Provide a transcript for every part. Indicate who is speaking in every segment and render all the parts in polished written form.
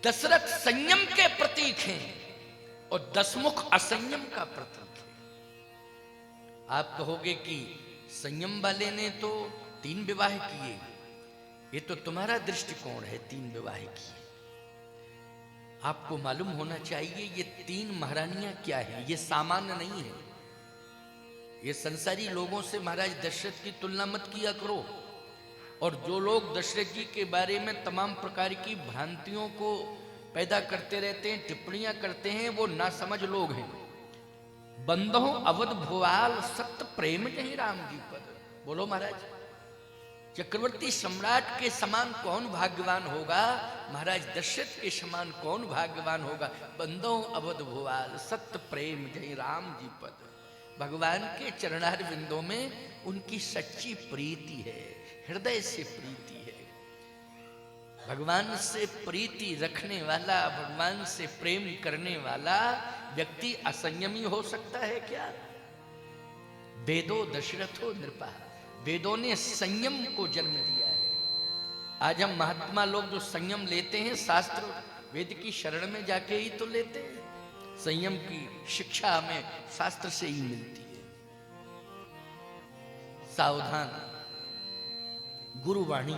Speaker 1: दशरथ संयम के प्रतीक हैं और दशमुख असंयम का प्रतीक है। आप कहोगे कि संयम वाले ने तो 3 विवाह किए, ये तो तुम्हारा दृष्टिकोण है, 3 विवाह किए। आपको मालूम होना चाहिए ये 3 महारानियां क्या है, ये सामान्य नहीं है। ये संसारी लोगों से महाराज दशरथ की तुलना मत किया करो। और जो लोग दशरथ जी के बारे में तमाम प्रकार की भ्रांतियों को पैदा करते रहते हैं, टिप्पणियां करते हैं, वो नासमझ लोग हैं। बंदो अवध भुआल सत्य प्रेम नहीं राम जी पद। बोलो महाराज, चक्रवर्ती सम्राट के समान कौन भाग्यवान होगा, महाराज दशरथ के समान कौन भाग्यवान होगा। बंदो अवध भुआल सत्य प्रेम जय राम जी पद। भगवान के चरणार बिंदों में उनकी सच्ची प्रीति है, हृदय से प्रीति है। भगवान से प्रीति रखने वाला, भगवान से प्रेम करने वाला व्यक्ति असंयमी हो सकता है क्या? वेदो दशरथो नृपा, वेदों ने संयम को जन्म दिया है। आज हम महात्मा लोग जो संयम लेते हैं, शास्त्र वेद की शरण में जाके ही तो लेते हैं। संयम की शिक्षा हमें शास्त्र से ही मिलती है। सावधान, गुरुवाणी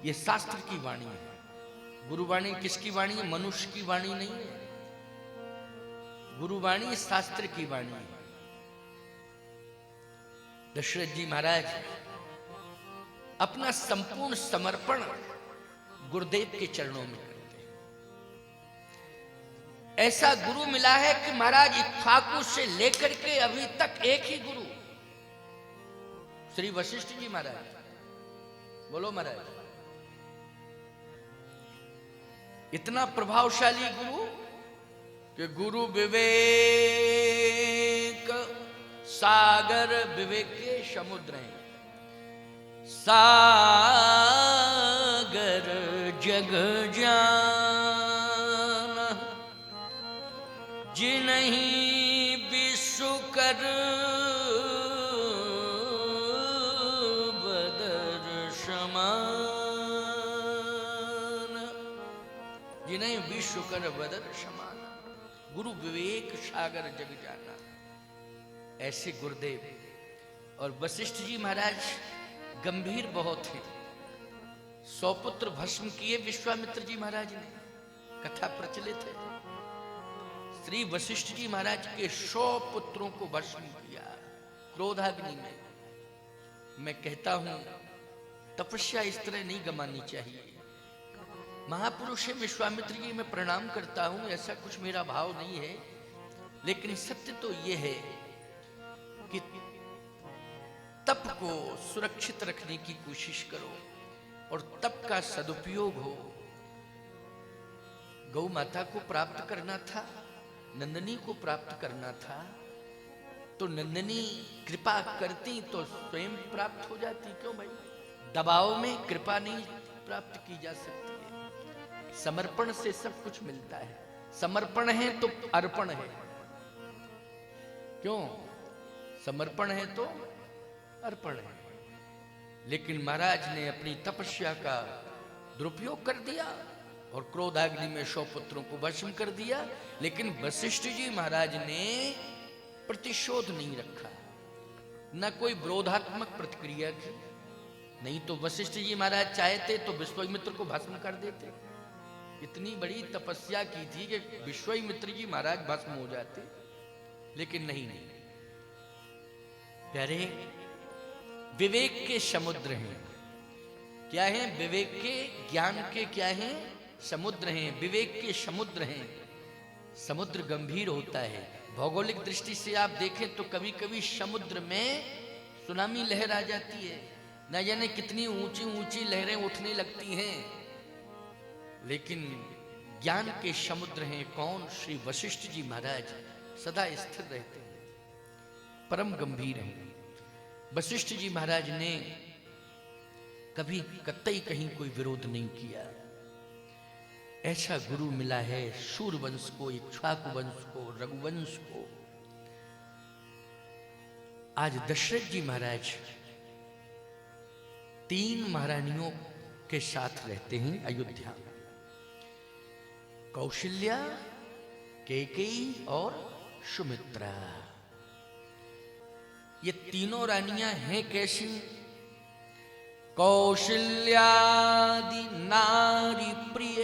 Speaker 1: ये शास्त्र की वाणी है। गुरुवाणी किसकी वाणी है? मनुष्य की वाणी नहीं है। गुरुवाणी शास्त्र की वाणी है। दशरथ जी महाराज अपना संपूर्ण समर्पण गुरुदेव के चरणों में करते हैं। ऐसा गुरु मिला है कि महाराज इक्ष्वाकु से लेकर के अभी तक एक ही गुरु, श्री वशिष्ठ जी महाराज। बोलो महाराज, इतना प्रभावशाली गुरु कि गुरु विवेक सागर, विवेक के समुद्र हैं। सागर जग जान जिन्हीं विश्व कर बदर समान, जिन्हें विश्व कर बदर समान। गुरु विवेक सागर जग जाना, ऐसे गुरुदेव। और वशिष्ठ जी महाराज गंभीर बहुत हैं। 100 पुत्र भस्म किए विश्वामित्र जी महाराज ने, कथा प्रचलित है। श्री वशिष्ठ जी महाराज के 100 पुत्रों को भस्म किया क्रोधाग्नि में। मैं कहता हूं तपस्या इस तरह नहीं गमानी चाहिए। महापुरुष है विश्वामित्र जी, मैं प्रणाम करता हूं, ऐसा कुछ मेरा भाव नहीं है। लेकिन सत्य तो यह है कि तप को सुरक्षित रखने की कोशिश करो और तप का सदुपयोग हो। गौ माता को प्राप्त करना था, नंदनी को प्राप्त करना था, तो नंदनी कृपा करती तो स्वयं प्राप्त हो जाती। क्यों भाई? दबाव में कृपा नहीं प्राप्त की जा सकती है। समर्पण से सब कुछ मिलता है। समर्पण है तो अर्पण है। क्यों? समर्पण है तो अर्पण है। लेकिन महाराज ने अपनी तपस्या का दुरुपयोग कर दिया और क्रोधाग्नि में 100 पुत्रों को भस्म कर दिया। लेकिन वशिष्ठ जी महाराज ने प्रतिशोध नहीं रखा, न कोई विरोधात्मक प्रतिक्रिया की। नहीं तो वशिष्ठ जी महाराज चाहते तो विश्वामित्र को भस्म कर देते। इतनी बड़ी तपस्या की थी कि विश्वामित्र जी महाराज भस्म हो जाते, लेकिन नहीं। प्यारे, विवेक के समुद्र हैं। क्या हैं? विवेक के, ज्ञान के क्या हैं? समुद्र हैं। विवेक के समुद्र हैं। समुद्र गंभीर होता है। भौगोलिक दृष्टि से आप देखें तो कभी कभी समुद्र में सुनामी लहर आ जाती है, न जाने कितनी ऊंची ऊंची लहरें उठने लगती हैं। लेकिन ज्ञान के समुद्र हैं कौन? श्री वशिष्ठ जी महाराज सदा स्थिर रहते हैं, परम गंभीर हैं। वशिष्ठ जी महाराज ने कभी कतई कहीं कोई विरोध नहीं किया। ऐसा गुरु मिला है सूर्यवंश को, इक्ष्वाकु वंश को, रघुवंश को। आज दशरथ जी महाराज 3 महारानियों के साथ रहते हैं अयोध्या। कौशल्या, कैकेयी और सुमित्रा। ये तीनों रानियां हैं कैसी? कौशल्यादि नारी प्रिय,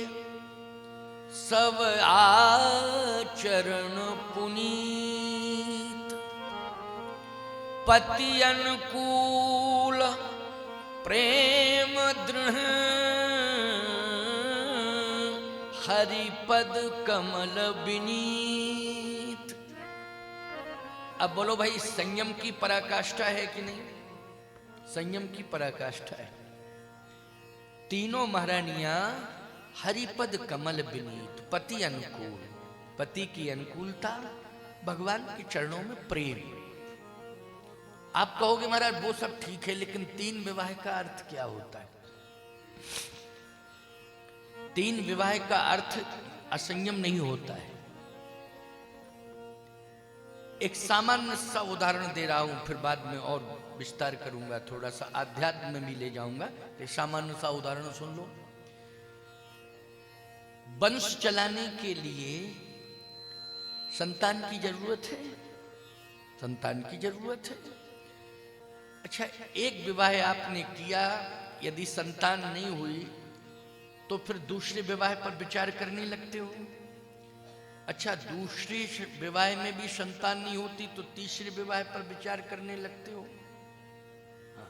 Speaker 1: सब आचरण पुनीत, पति अनुकूल प्रेम दृढ़, हरिपद कमल विनीत। अब बोलो भाई, संयम की पराकाष्ठा है कि नहीं? संयम की पराकाष्ठा है। तीनों महारानियां हरिपद कमल विनीत, पति अनुकूल, पति की अनुकूलता, भगवान के चरणों में प्रेम। आप कहोगे महाराज वो सब ठीक है, लेकिन तीन विवाह का अर्थ क्या होता है? तीन विवाह का अर्थ असंयम नहीं होता है। एक सामान्य सा उदाहरण दे रहा हूं, फिर बाद में और विस्तार करूंगा, थोड़ा सा आध्यात्म में भी ले जाऊंगा। एक सामान्य सा उदाहरण सुन लो। वंश चलाने के लिए संतान की जरूरत है, संतान की जरूरत है। अच्छा, एक विवाह आपने किया, यदि संतान नहीं हुई तो फिर दूसरे विवाह पर विचार करने लगते हो। अच्छा, दूसरे विवाह में भी संतान नहीं होती तो तीसरे विवाह पर विचार करने लगते हो। हाँ।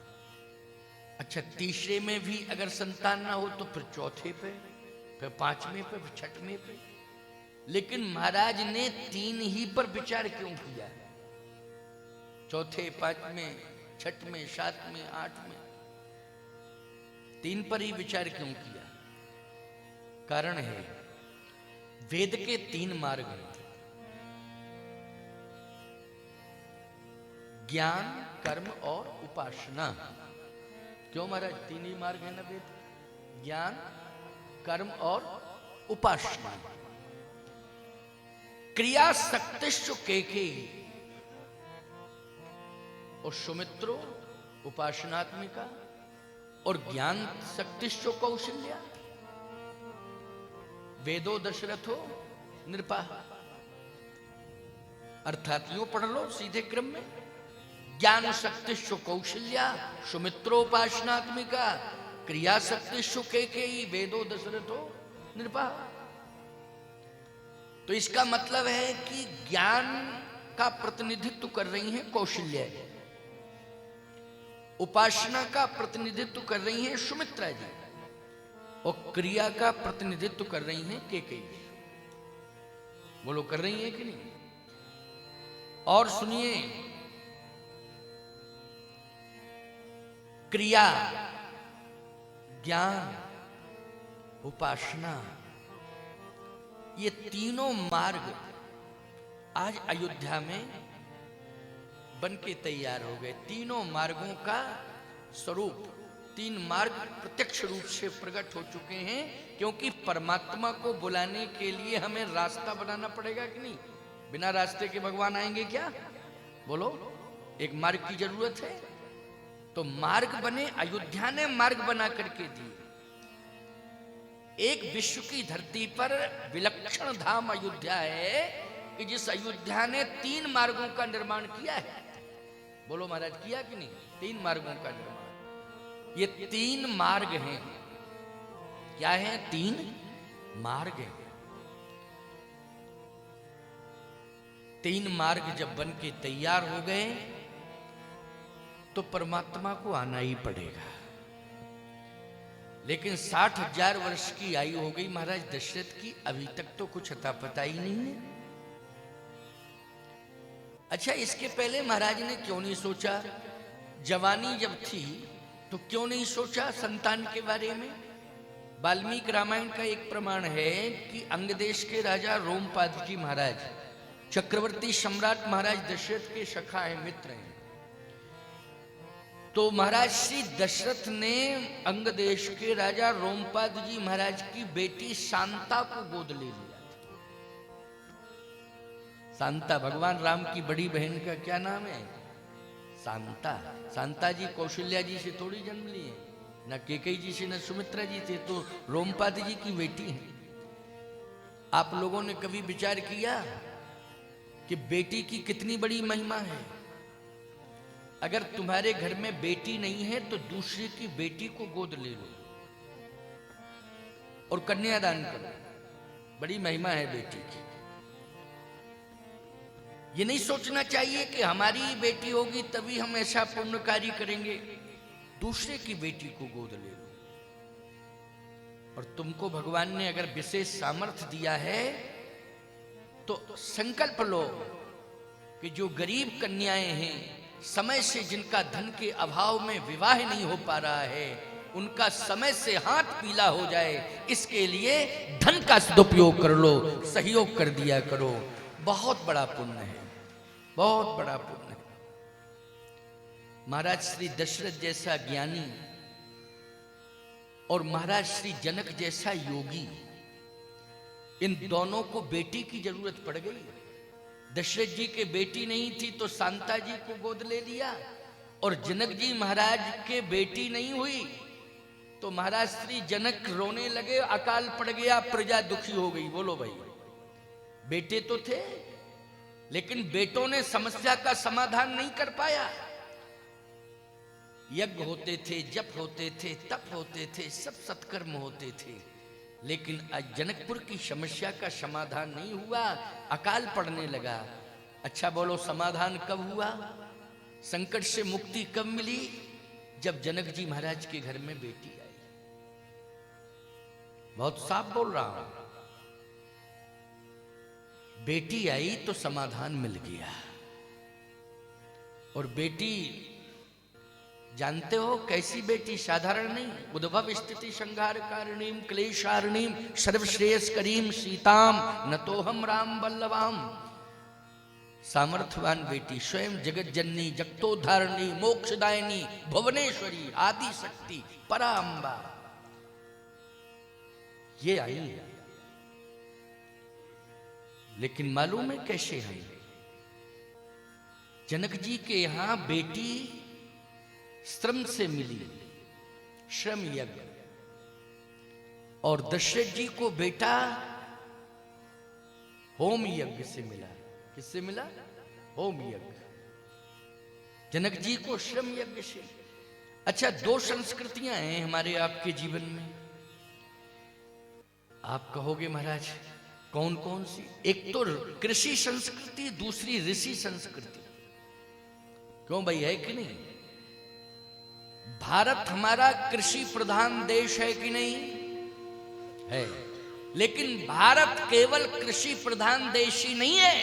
Speaker 1: अच्छा, तीसरे में भी अगर संतान ना हो तो फिर चौथे पे, फिर पांचवें पे, फिर छठवें पे। लेकिन महाराज ने तीन ही पर विचार क्यों किया? चौथे, पांचवें, छठवें, सातवें, आठवें, तीन पर ही विचार क्यों किया? कारण है, वेद के तीन मार्ग हैं, ज्ञान, कर्म और उपासना। क्यों महाराज? तीन ही मार्ग है ना वेद, ज्ञान, कर्म और उपासना। क्रिया शक्तिश्च कैकेयी और सुमित्रो उपासनात्मिका, और ज्ञान शक्तिश्च कौशल्या। वेदो दशरथो नृपा, अर्थात यूं पढ़ लो सीधे क्रम में, ज्ञान शक्तिश्च कौशल्या, सुमित्रोपासनात्मिका, क्रिया शक्तिश्च कैकेयी, वेदो दशरथो नृपा। तो इसका मतलब है कि ज्ञान का प्रतिनिधित्व कर रही हैं कौशल्या जी, उपासना का प्रतिनिधित्व कर रही हैं सुमित्रा जी, और क्रिया का प्रतिनिधित्व कर रही हैं कैकेयी। बोलो, कर रही हैं कि नहीं? और सुनिए, क्रिया, ज्ञान, उपासना, ये तीनों मार्ग आज अयोध्या में बन के तैयार हो गए। तीनों मार्गों का स्वरूप, तीन मार्ग प्रत्यक्ष रूप से प्रकट हो चुके हैं, क्योंकि परमात्मा को बुलाने के लिए हमें रास्ता बनाना पड़ेगा कि नहीं? बिना रास्ते के भगवान आएंगे क्या? बोलो, एक मार्ग की जरूरत है। तो मार्ग बने, अयोध्या ने मार्ग बना करके दिए। एक विश्व की धरती पर विलक्षण धाम अयोध्या है कि जिस अयोध्या ने तीन मार्गों का निर्माण किया है। बोलो महाराज, किया कि नहीं? तीन मार्गों का निर्माण। ये तीन मार्ग हैं। क्या है? तीन मार्ग हैं। तीन मार्ग जब बन के तैयार हो गए तो परमात्मा को आना ही पड़ेगा। लेकिन 60,000 वर्ष की आयु हो गई महाराज दशरथ की, अभी तक तो कुछ अता पता ही नहीं है। अच्छा, इसके पहले महाराज ने क्यों नहीं सोचा? जवानी जब थी तो क्यों नहीं सोचा संतान के बारे में? वाल्मीकि रामायण का एक प्रमाण है कि अंग देश के राजा रोमपाद जी महाराज चक्रवर्ती सम्राट महाराज दशरथ के सखा हैं, मित्र हैं। तो महाराज श्री दशरथ ने अंग देश के राजा रोमपाद जी महाराज की बेटी शांता को गोद ले लिया। शांता भगवान राम की बड़ी बहन का क्या नाम है? शांता। शांता जी कौशल्या जी से थोड़ी जन्म लिए, न कैकेयी जी से, न सुमित्रा जी थे, तो रोमपाद जी की बेटी है। आप लोगों ने कभी विचार किया कि बेटी की कितनी बड़ी महिमा है? अगर तुम्हारे घर में बेटी नहीं है तो दूसरे की बेटी को गोद ले लो और कन्यादान करो। बड़ी महिमा है बेटी की। ये नहीं सोचना चाहिए कि हमारी बेटी होगी तभी हम ऐसा पुण्य कार्य करेंगे। दूसरे की बेटी को गोद ले लो। और तुमको भगवान ने अगर विशेष सामर्थ्य दिया है तो संकल्प लो कि जो गरीब कन्याएं हैं, समय से जिनका धन के अभाव में विवाह नहीं हो पा रहा है, उनका समय से हाथ पीला हो जाए, इसके लिए धन का सदुपयोग कर लो, सहयोग कर दिया करो। बहुत बड़ा पुण्य है, बहुत बड़ा पुण्य है। महाराज श्री दशरथ जैसा ज्ञानी और महाराज श्री जनक जैसा योगी, इन दोनों को बेटी की जरूरत पड़ गई। दशरथ जी के बेटी नहीं थी तो शांता जी को गोद ले लिया, और जनक जी महाराज के बेटी नहीं हुई तो महाराज श्री जनक रोने लगे, अकाल पड़ गया, प्रजा दुखी हो गई। बोलो भाई, बेटे तो थे लेकिन बेटों ने समस्या का समाधान नहीं कर पाया। यज्ञ होते थे, जप होते थे, तप होते थे, सब सत्कर्म होते थे, लेकिन आज जनकपुर की समस्या का समाधान नहीं हुआ, अकाल पड़ने लगा। अच्छा बोलो, समाधान कब हुआ? संकट से मुक्ति कब मिली? जब जनक जी महाराज के घर में बेटी आई। बहुत साफ बोल रहा हूं, बेटी आई तो समाधान मिल गया। और बेटी जानते हो कैसी बेटी? साधारण नहीं, उद्भव स्थिति संहार कारणीम क्लेशारणीम सर्वश्रेयस करीम सीताम नतोहम राम वल्लभाम। सामर्थ्यवान बेटी, स्वयं जगत जननी, जगतोद्धारिणी, मोक्षदायिनी, भुवनेश्वरी, आदि शक्ति, पराम्बा, ये आई। लेकिन मालूम है कैसे आई? जनक जी के यहां बेटी श्रम से मिली, श्रम यज्ञ, और दशरथ जी को बेटा होम यज्ञ से मिला। किससे मिला? होम यज्ञ। जनक जी को श्रम यज्ञ से। अच्छा, दो संस्कृतियां हैं हमारे आपके जीवन में। आप कहोगे महाराज कौन कौन सी? एक तो कृषि संस्कृति, दूसरी ऋषि संस्कृति। क्यों भाई, है कि नहीं? भारत हमारा कृषि प्रधान देश है कि नहीं? है। लेकिन भारत केवल कृषि प्रधान देश ही नहीं है,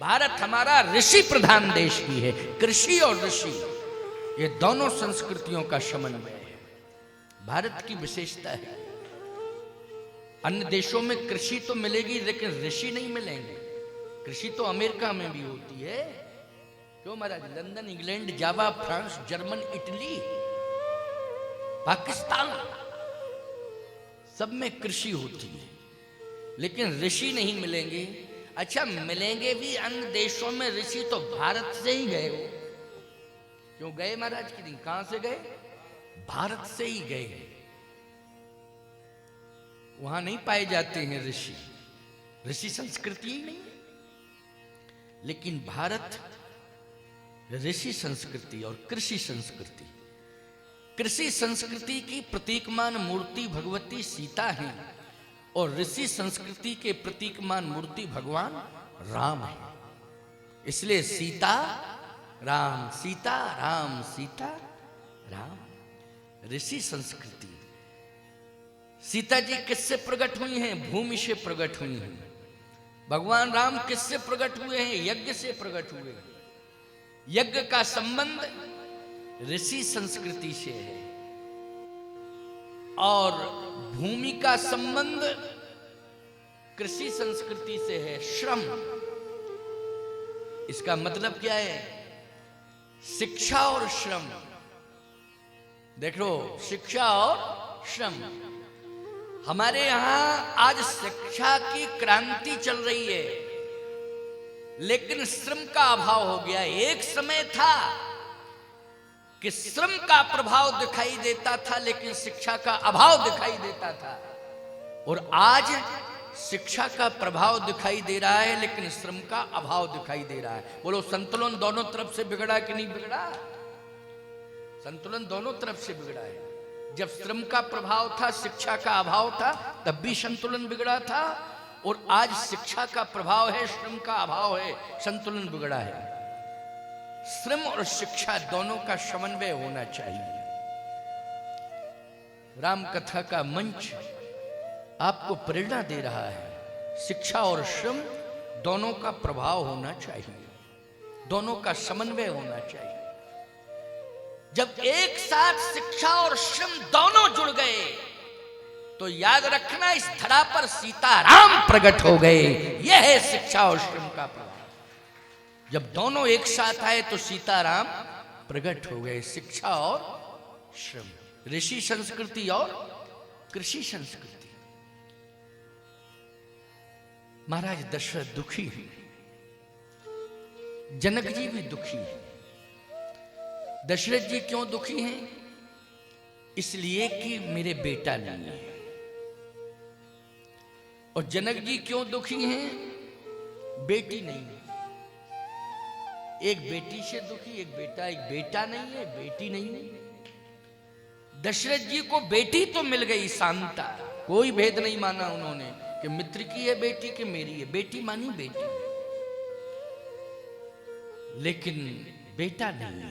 Speaker 1: भारत हमारा ऋषि प्रधान देश भी है। कृषि और ऋषि, ये दोनों संस्कृतियों का समन्वय है, भारत की विशेषता है। अन्य देशों में कृषि तो मिलेगी लेकिन ऋषि नहीं मिलेंगे। कृषि तो अमेरिका में भी होती है। क्यों महाराज? लंदन, इंग्लैंड, जावा, फ्रांस, जर्मन, इटली, पाकिस्तान, सब में कृषि होती है, लेकिन ऋषि नहीं मिलेंगे। अच्छा, मिलेंगे भी अन्य देशों में ऋषि तो भारत से ही गए हो। क्यों गए महाराज? की दिन कहां से गए? भारत से ही गए। वहां नहीं पाए जाते हैं ऋषि, ऋषि संस्कृति ही नहीं है। लेकिन भारत ऋषि संस्कृति और कृषि संस्कृति। कृषि संस्कृति की प्रतीकमान मूर्ति भगवती सीता है और ऋषि संस्कृति के प्रतीकमान मूर्ति भगवान राम है। इसलिए सीता राम, सीता राम, सीता राम, ऋषि संस्कृति। सीता जी किससे प्रकट हुई हैं? भूमि से प्रकट हुई हैं। भगवान राम किससे प्रकट हुए हैं? यज्ञ से प्रकट हुए हैं। यज्ञ का संबंध ऋषि संस्कृति से है और भूमि का संबंध कृषि संस्कृति से है। श्रम, इसका मतलब क्या है? शिक्षा और श्रम। देख लो, शिक्षा और श्रम। हमारे यहां आज शिक्षा की क्रांति चल रही है, लेकिन श्रम का अभाव हो गया। एक समय था कि श्रम का प्रभाव दिखाई देता था, लेकिन शिक्षा का अभाव दिखाई देता था। और आज शिक्षा का प्रभाव दिखाई दे रहा है, लेकिन श्रम का अभाव दिखाई दे रहा है। बोलो संतुलन दोनों तरफ से बिगड़ा कि नहीं बिगड़ा? संतुलन दोनों तरफ से बिगड़ा है। जब श्रम का प्रभाव था, शिक्षा का अभाव था, तब भी संतुलन बिगड़ा था, और आज शिक्षा का प्रभाव है, श्रम का अभाव है, संतुलन बिगड़ा है। श्रम और शिक्षा दोनों का समन्वय होना चाहिए। राम कथा का मंच आपको प्रेरणा दे रहा है। शिक्षा और श्रम दोनों का प्रभाव होना चाहिए, दोनों का समन्वय होना चाहिए। जब एक साथ शिक्षा और श्रम दोनों जुड़ गए तो याद रखना, इस धरा पर सीताराम प्रकट हो गए। यह है शिक्षा और श्रम का प्रभाव। जब दोनों एक साथ आए तो सीताराम प्रकट हो गए। शिक्षा और श्रम, ऋषि संस्कृति और कृषि संस्कृति। महाराज दशरथ दुखी है, जनक जी भी दुखी है। दशरथ जी क्यों दुखी हैं? इसलिए कि मेरे बेटा नहीं है। और जनक जी क्यों दुखी हैं? बेटी नहीं है। एक बेटी से दुखी, एक बेटा नहीं है, बेटी नहीं है। दशरथ जी को बेटी तो मिल गई, शांता, कोई भेद नहीं माना उन्होंने कि मित्र की है बेटी कि मेरी है, बेटी मानी बेटी, लेकिन बेटा नहीं है।